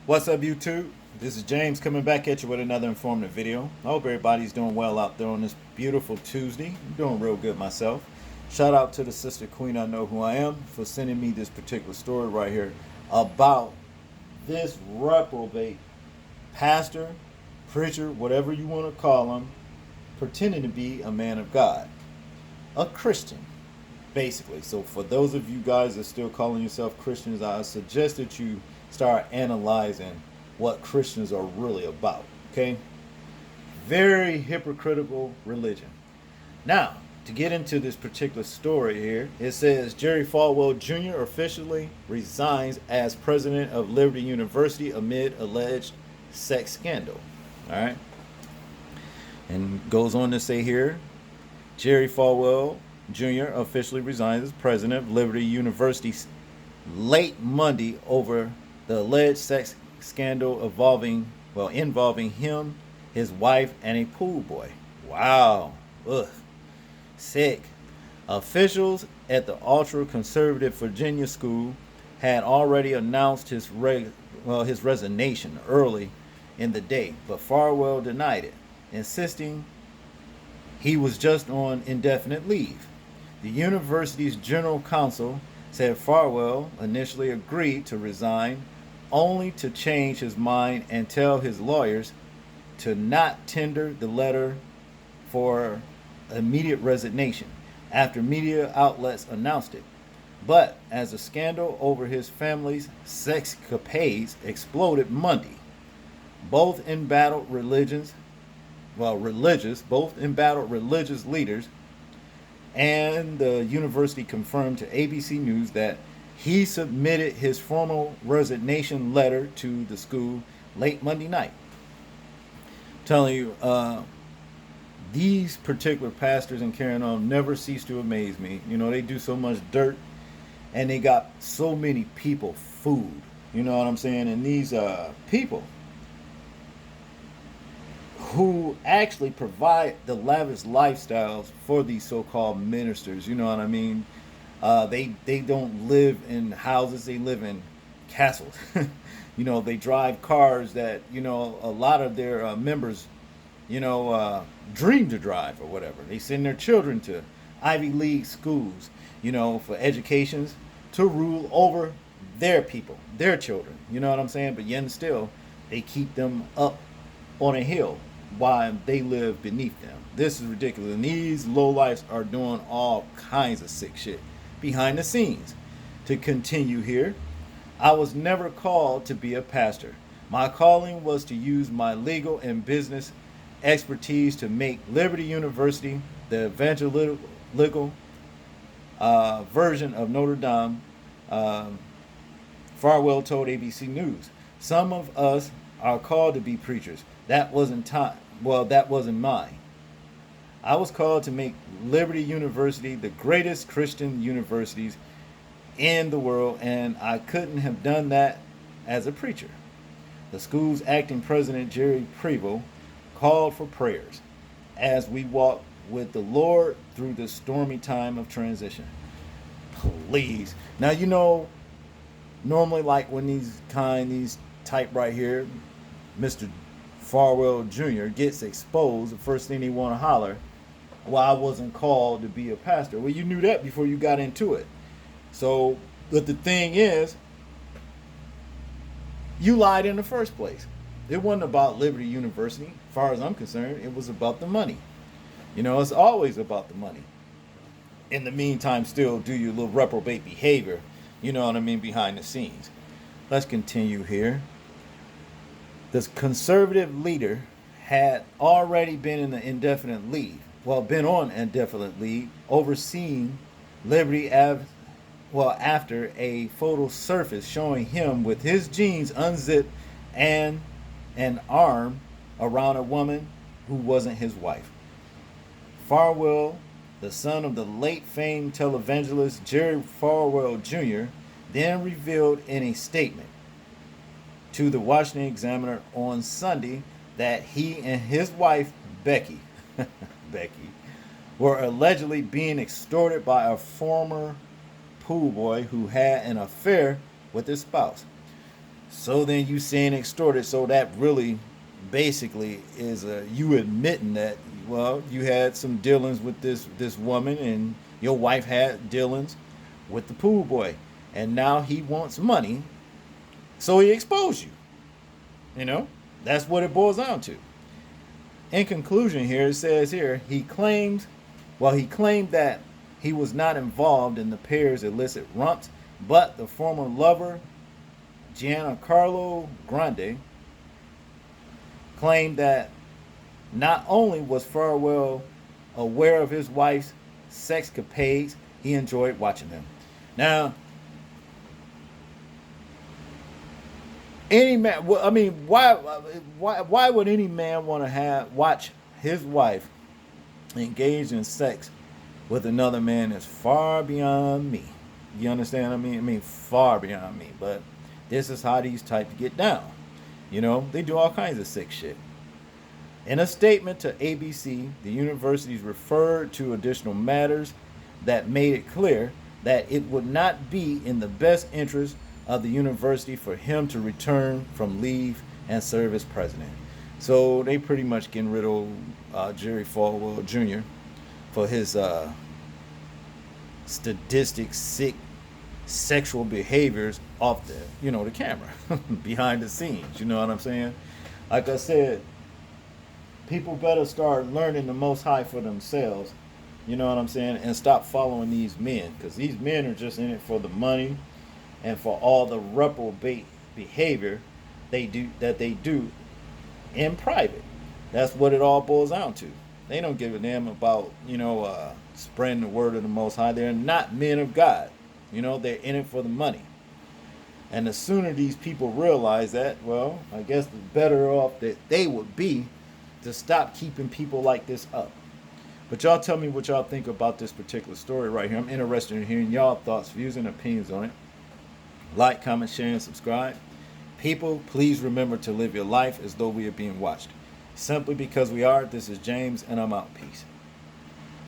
What's up, YouTube? This is James coming back at you with another informative video. I hope everybody's doing well out there on this beautiful Tuesday. I'm doing real good myself. Shout out to the sister queen, I know who I am, for sending me this particular story right here about this reprobate pastor, preacher, whatever you want to call him, pretending to be a man of God, a Christian, basically. So for those of you guys that still calling yourself Christians, I suggest that you start analyzing what Christians are really about. Okay? Very hypocritical religion. Now, to get into this particular story here, it says Jerry Falwell Jr. officially resigns as president of Liberty University amid alleged sex scandal. All right. And goes on to say here, Jerry Falwell Jr. officially resigns as president of Liberty University late Monday over the alleged sex scandal involving him, his wife, and a pool boy. Wow. Ugh. Sick. Officials at the ultra-conservative Virginia school had already announced his resignation early in the day, but Farwell denied it, insisting he was just on indefinite leave. The university's general counsel said Farwell initially agreed to resign, only to change his mind and tell his lawyers to not tender the letter for immediate resignation after media outlets announced it. But as the scandal over his family's sexcapades exploded Monday, both embattled religious leaders, and the university confirmed to ABC News that he submitted his formal resignation letter to the school late Monday night. I'm telling you, these particular pastors and carrying on never cease to amaze me. You know, they do so much dirt and they got so many people food. You know what I'm saying? And these people who actually provide the lavish lifestyles for these so-called ministers. You know what I mean? They don't live in houses; they live in castles. You know, they drive cars that a lot of their members dream to drive or whatever. They send their children to Ivy League schools, for educations to rule over their people, their children. You know what I'm saying? But yet and still, they keep them up on a hill while they live beneath them. This is ridiculous. And these lowlifes are doing all kinds of sick shit behind the scenes. To continue here, I was never called to be a pastor. My calling was to use my legal and business expertise to make Liberty University the evangelical version of Notre Dame. Farwell told ABC News. Some of us are called to be preachers. That wasn't time. Well, that wasn't mine. I was called to make Liberty University the greatest Christian universities in the world, and I couldn't have done that as a preacher. The school's acting president, Jerry Prevost, called for prayers as we walk with the Lord through this stormy time of transition. Please. Now, normally, like when these type right here, Mr. Falwell Jr. gets exposed, the first thing they want to holler, well, I wasn't called to be a pastor. Well, you knew that before you got into it. So, but the thing is, you lied in the first place. It wasn't about Liberty University, as far as I'm concerned. It was about the money. It's always about the money. In the meantime, still do your little reprobate behavior, behind the scenes. Let's continue here. This conservative leader had already been in the indefinite leave. Been on indefinite leave, overseeing Liberty after a photo surfaced showing him with his jeans unzipped and an arm around a woman who wasn't his wife. Farwell, the son of the late famed televangelist Jerry Falwell Jr., then revealed in a statement to the Washington Examiner on Sunday that he and his wife, Becky, were allegedly being extorted by a former pool boy who had an affair with his spouse. So then you saying extorted. So that really basically is you admitting that, well, you had some dealings with this woman, and your wife had dealings with the pool boy, and now he wants money, so he exposed you. You know, that's what it boils down to. In conclusion, here it says here he claimed that he was not involved in the pair's illicit rumps, but the former lover Giancarlo Grande claimed that not only was Farwell aware of his wife's sexcapades, he enjoyed watching them. Now, any man, I mean, why would any man want to watch his wife engage in sex with another man that's far beyond me? You understand what I mean? I mean, far beyond me. But this is how these types get down. You know, they do all kinds of sick shit. In a statement to ABC, the universities referred to additional matters that made it clear that it would not be in the best interest of the university for him to return from leave and serve as president. So they pretty much getting rid of Jerry Falwell Jr. for his sadistic, sick, sexual behaviors off the camera, behind the scenes. You know what I'm saying? Like I said, people better start learning the Most High for themselves. You know what I'm saying? And stop following these men, because these men are just in it for the money and for all the reprobate behavior they do in private. That's what it all boils down to. They don't give a damn about spreading the word of the Most High. They're not men of God. They're in it for the money. And the sooner these people realize that, well, I guess the better off that they would be to stop keeping people like this up. But y'all tell me what y'all think about this particular story right here. I'm interested in hearing y'all thoughts, views, and opinions on it. Like, comment, share, and subscribe. People, please remember to live your life as though we are being watched. Simply because we are. This is James, and I'm out. Peace.